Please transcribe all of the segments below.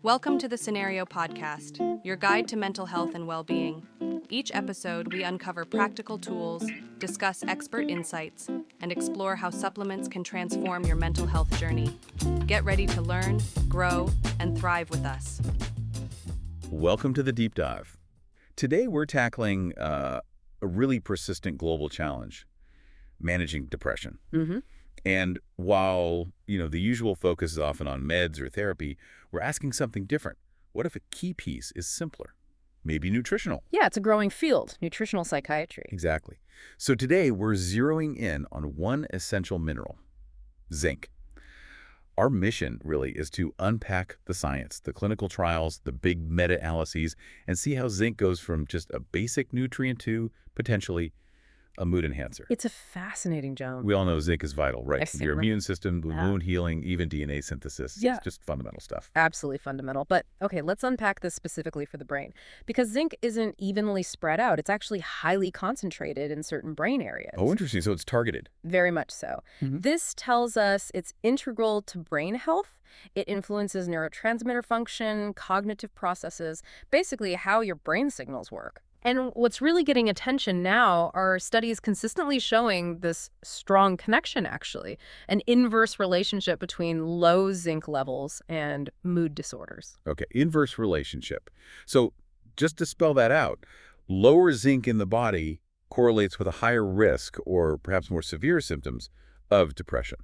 Welcome to the Scenario Podcast, your guide to mental health and well-being. Each episode, we uncover practical tools, discuss expert insights, and explore how supplements can transform your mental health journey. Get ready to learn, grow, and thrive with us. Welcome to the Deep Dive. Today, we're tackling a really persistent global challenge, managing depression. And while, the usual focus is often on meds or therapy, we're asking something different. What if a key piece is simpler? Maybe nutritional. Yeah, it's a growing field, nutritional psychiatry. Exactly. So today, we're zeroing in on one essential mineral, zinc. Our mission, really, is to unpack the science, the clinical trials, the big meta-analyses, and see how zinc goes from just a basic nutrient to, potentially, a mood enhancer. It's a fascinating jump. We all know zinc is vital, right? Your immune system, wound healing, even DNA synthesis. Yeah. It's just fundamental stuff. Absolutely fundamental. But, okay, let's unpack this specifically for the brain. Because zinc isn't evenly spread out. It's actually highly concentrated in certain brain areas. Oh, interesting. So it's targeted. Very much so. This tells us it's integral to brain health. It influences neurotransmitter function, cognitive processes, basically how your brain signals work. And what's really getting attention now are studies consistently showing this strong connection, actually, an inverse relationship between low zinc levels and mood disorders. Okay, inverse relationship. So just to spell that out, lower zinc in the body correlates with a higher risk or perhaps more severe symptoms of depression.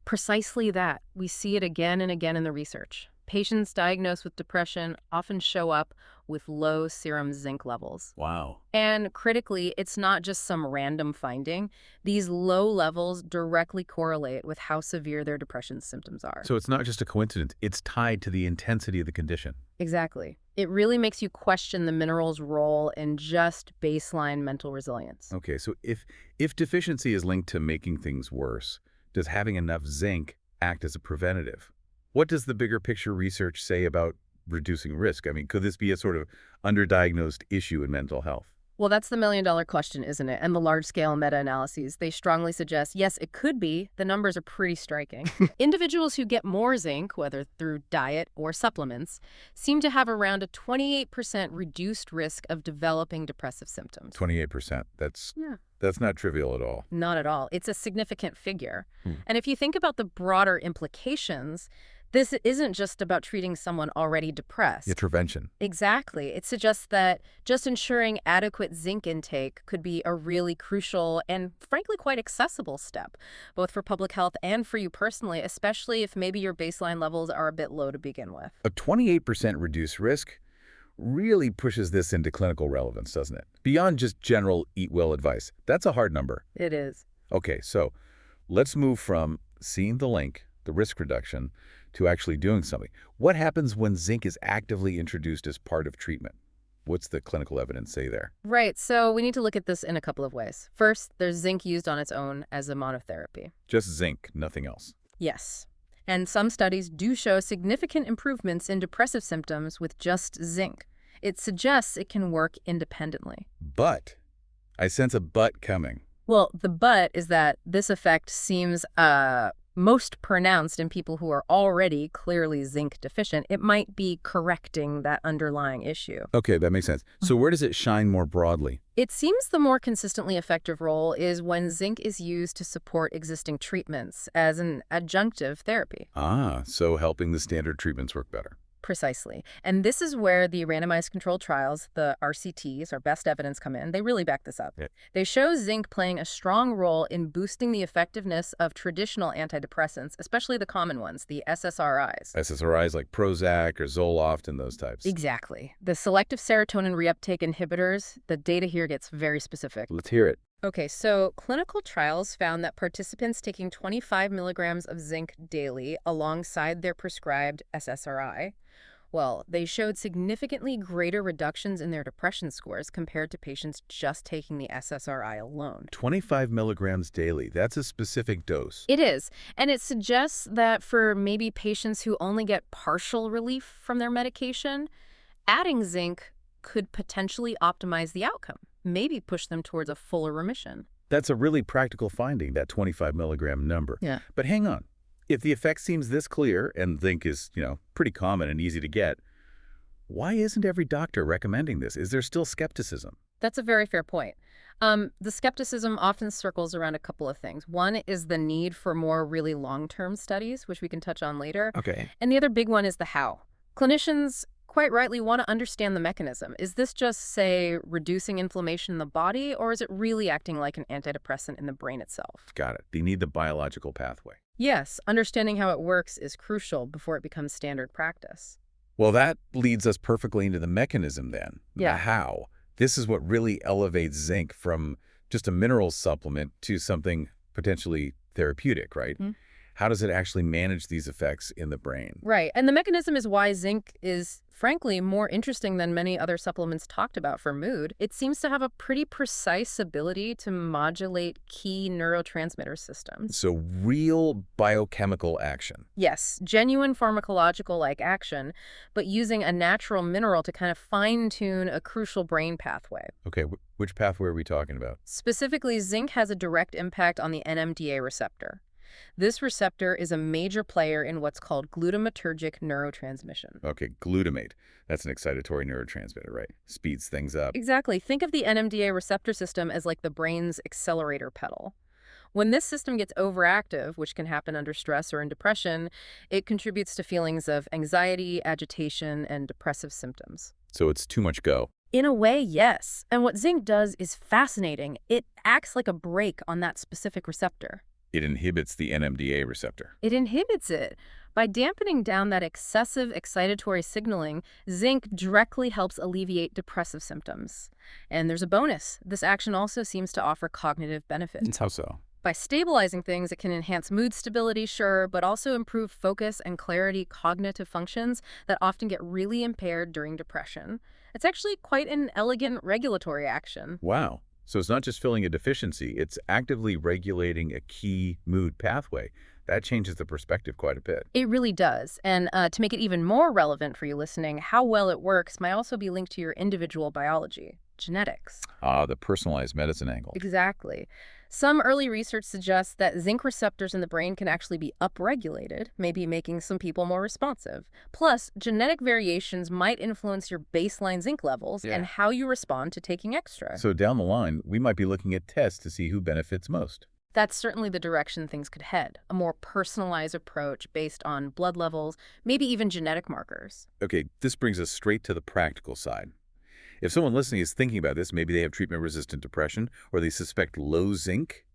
Precisely that. We see it again and again in the research. Patients diagnosed with depression often show up with low serum zinc levels. Wow. And critically, it's not just some random finding. These low levels directly correlate with how severe their depression symptoms are. So it's not just a coincidence. It's tied to the intensity of the condition. Exactly. It really makes you question the mineral's role in just baseline mental resilience. Okay, so if deficiency is linked to making things worse, does having enough zinc act as a preventative? What does the bigger picture research say about reducing risk? I mean, could this be a sort of underdiagnosed issue in mental health? Well, that's the million-dollar question, isn't it? And the large-scale meta-analyses, they strongly suggest, yes, it could be. The numbers are pretty striking. Individuals who get more zinc, whether through diet or supplements, seem to have around a 28% reduced risk of developing depressive symptoms. 28%. That's not trivial at all. Not at all. It's a significant figure. And if you think about the broader implications, this isn't just about treating someone already depressed. Intervention. Exactly. It suggests that just ensuring adequate zinc intake could be a really crucial and, frankly, quite accessible step, both for public health and for you personally, especially if maybe your baseline levels are a bit low to begin with. A 28% reduced risk really pushes this into clinical relevance, doesn't it? Beyond just general eat well advice. That's a hard number. It is. Okay, so let's move from seeing the link, the risk reduction, to actually doing something. What happens when zinc is actively introduced as part of treatment? What's the clinical evidence say there? Right, so we need to look at this in a couple of ways. First, there's zinc used on its own as a monotherapy. Just zinc, nothing else. Yes. And some studies do show significant improvements in depressive symptoms with just zinc. It suggests it can work independently. But, I sense a but coming. Well, the but is that this effect seems most pronounced in people who are already clearly zinc deficient. It might be correcting that underlying issue. Okay, that makes sense. So where does it shine more broadly? It seems the more consistently effective role is when zinc is used to support existing treatments as an adjunctive therapy. Ah, so helping the standard treatments work better. Precisely. And this is where the randomized controlled trials, the RCTs, our best evidence, come in. They really back this up. Yeah. They show zinc playing a strong role in boosting the effectiveness of traditional antidepressants, especially the common ones, the SSRIs. SSRIs like Prozac or Zoloft and those types. Exactly. The selective serotonin reuptake inhibitors, the data here gets very specific. Let's hear it. Okay, so clinical trials found that participants taking 25 milligrams of zinc daily alongside their prescribed SSRI, well, they showed significantly greater reductions in their depression scores compared to patients just taking the SSRI alone. 25 milligrams daily. That's a specific dose. It is, and it suggests that for maybe patients who only get partial relief from their medication, adding zinc could potentially optimize the outcome, maybe push them towards a fuller remission. That's a really practical finding, that 25 milligram number. Yeah. But hang on. If the effect seems this clear, and zinc is, pretty common and easy to get, why isn't every doctor recommending this? Is there still skepticism? That's a very fair point. The skepticism often circles around a couple of things. One is the need for more really long-term studies, which we can touch on later. Okay. And the other big one is the how. Clinicians quite rightly want to understand the mechanism. Is this just, say, reducing inflammation in the body, or is it really acting like an antidepressant in the brain itself? Got it. They need the biological pathway. Yes, understanding how it works is crucial before it becomes standard practice. Well, that leads us perfectly into the mechanism then. Yeah. The how. This is what really elevates zinc from just a mineral supplement to something potentially therapeutic, right? Mm-hmm. How does it actually manage these effects in the brain? Right. And the mechanism is why zinc is, frankly, more interesting than many other supplements talked about for mood. It seems to have a pretty precise ability to modulate key neurotransmitter systems. So real biochemical action. Yes, genuine pharmacological-like action, but using a natural mineral to kind of fine-tune a crucial brain pathway. Okay, which pathway are we talking about? Specifically, zinc has a direct impact on the NMDA receptor. This receptor is a major player in what's called glutamatergic neurotransmission. Okay, glutamate. That's an excitatory neurotransmitter, right? Speeds things up. Exactly. Think of the NMDA receptor system as like the brain's accelerator pedal. When this system gets overactive, which can happen under stress or in depression, it contributes to feelings of anxiety, agitation, and depressive symptoms. So it's too much go. In a way, yes. And what zinc does is fascinating. It acts like a brake on that specific receptor. It inhibits the NMDA receptor. It inhibits it. By dampening down that excessive excitatory signaling, zinc directly helps alleviate depressive symptoms. And there's a bonus. This action also seems to offer cognitive benefits. How so? By stabilizing things, it can enhance mood stability, sure, but also improve focus and clarity cognitive functions that often get really impaired during depression. It's actually quite an elegant regulatory action. Wow. So it's not just filling a deficiency, it's actively regulating a key mood pathway. That changes the perspective quite a bit. It really does. And to make it even more relevant for you listening, how well it works might also be linked to your individual biology, genetics. Ah, the personalized medicine angle. Exactly. Some early research suggests that zinc receptors in the brain can actually be upregulated, maybe making some people more responsive. Plus, genetic variations might influence your baseline zinc levels and how you respond to taking extra. So down the line, we might be looking at tests to see who benefits most. That's certainly the direction things could head, a more personalized approach based on blood levels, maybe even genetic markers. Okay, this brings us straight to the practical side. If someone listening is thinking about this, maybe they have treatment-resistant depression or they suspect low zinc,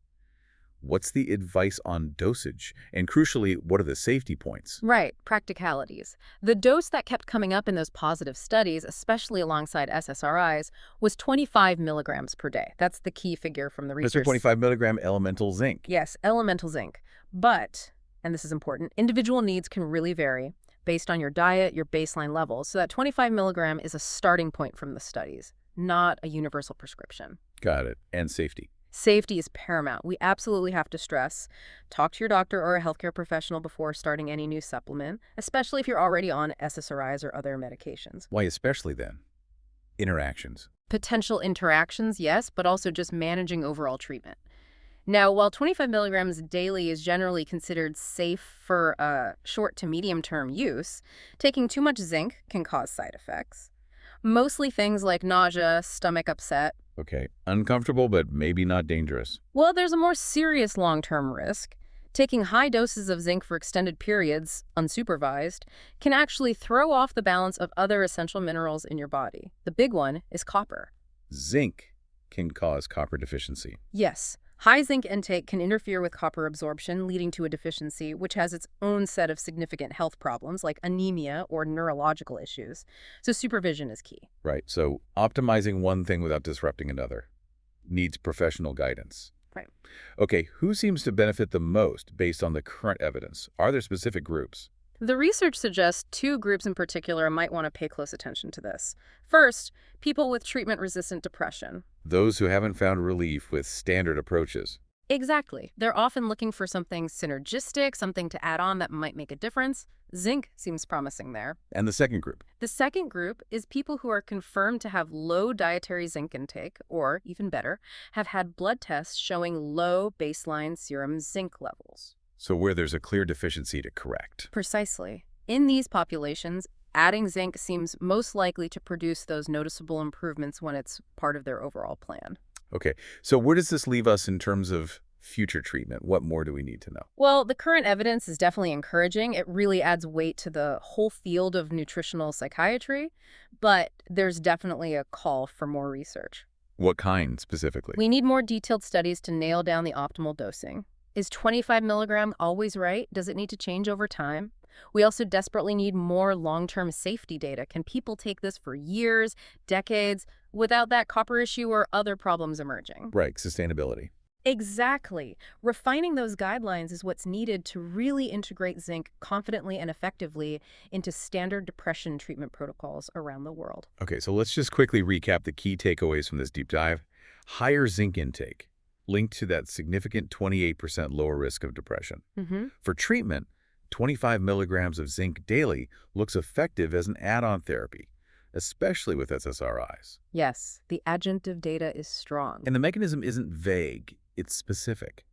what's the advice on dosage? And crucially, what are the safety points? Right, practicalities. The dose that kept coming up in those positive studies, especially alongside SSRIs, was 25 milligrams per day. That's the key figure from the research. Mr. 25 milligram elemental zinc. Yes, elemental zinc. But, and this is important, individual needs can really vary based on your diet, your baseline levels. So that 25 milligram is a starting point from the studies, not a universal prescription. Got it. And safety. Safety is paramount. We absolutely have to stress, talk to your doctor or a healthcare professional before starting any new supplement, especially if you're already on SSRIs or other medications. Why especially then? Interactions. Potential interactions, yes, but also just managing overall treatment. Now, while 25 milligrams daily is generally considered safe for short to medium-term use, taking too much zinc can cause side effects. Mostly things like nausea, stomach upset. Okay, uncomfortable, but maybe not dangerous. Well, there's a more serious long-term risk. Taking high doses of zinc for extended periods, unsupervised, can actually throw off the balance of other essential minerals in your body. The big one is copper. Zinc can cause copper deficiency. Yes. High zinc intake can interfere with copper absorption, leading to a deficiency, which has its own set of significant health problems like anemia or neurological issues. So supervision is key. Right, so optimizing one thing without disrupting another needs professional guidance. Right. Okay, who seems to benefit the most based on the current evidence? Are there specific groups? The research suggests two groups in particular might want to pay close attention to this. First, people with treatment-resistant depression. Those who haven't found relief with standard approaches. Exactly. They're often looking for something synergistic, something to add on that might make a difference. Zinc seems promising there. And the second group? The second group is people who are confirmed to have low dietary zinc intake, or, even better, have had blood tests showing low baseline serum zinc levels. So where there's a clear deficiency to correct. Precisely. In these populations, adding zinc seems most likely to produce those noticeable improvements when it's part of their overall plan. Okay, so where does this leave us in terms of future treatment? What more do we need to know? Well, the current evidence is definitely encouraging. It really adds weight to the whole field of nutritional psychiatry, but there's definitely a call for more research. What kind specifically? We need more detailed studies to nail down the optimal dosing. Is 25 milligram always right? Does it need to change over time? We also desperately need more long-term safety data. Can people take this for years, decades, without that copper issue or other problems emerging? Right, sustainability. Exactly. Refining those guidelines is what's needed to really integrate zinc confidently and effectively into standard depression treatment protocols around the world. Okay, so let's just quickly recap the key takeaways from this deep dive. Higher zinc intake, linked to that significant 28% lower risk of depression. For treatment, 25 milligrams of zinc daily looks effective as an add-on therapy, especially with SSRIs. Yes, the adjunctive data is strong. And the mechanism isn't vague, it's specific.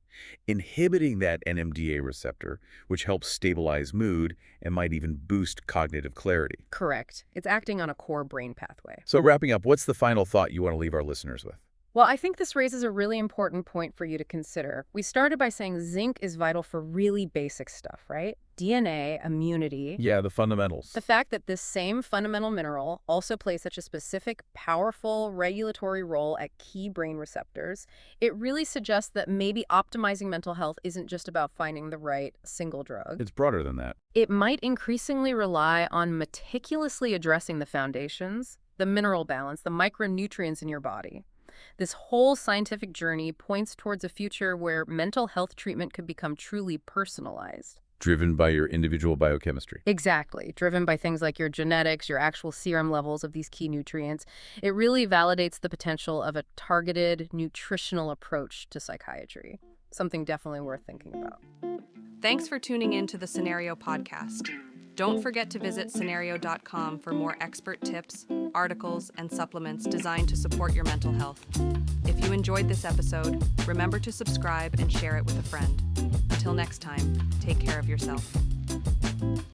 Inhibiting that NMDA receptor, which helps stabilize mood and might even boost cognitive clarity. Correct. It's acting on a core brain pathway. So wrapping up, what's the final thought you want to leave our listeners with? Well, I think this raises a really important point for you to consider. We started by saying zinc is vital for really basic stuff, right? DNA, immunity. Yeah, the fundamentals. The fact that this same fundamental mineral also plays such a specific, powerful regulatory role at key brain receptors, it really suggests that maybe optimizing mental health isn't just about finding the right single drug. It's broader than that. It might increasingly rely on meticulously addressing the foundations, the mineral balance, the micronutrients in your body. This whole scientific journey points towards a future where mental health treatment could become truly personalized. Driven by your individual biochemistry. Exactly. Driven by things like your genetics, your actual serum levels of these key nutrients. It really validates the potential of a targeted nutritional approach to psychiatry. Something definitely worth thinking about. Thanks for tuning in to the Scenario Podcast. Don't forget to visit scenario.com for more expert tips, articles, and supplements designed to support your mental health. If you enjoyed this episode, remember to subscribe and share it with a friend. Until next time, take care of yourself.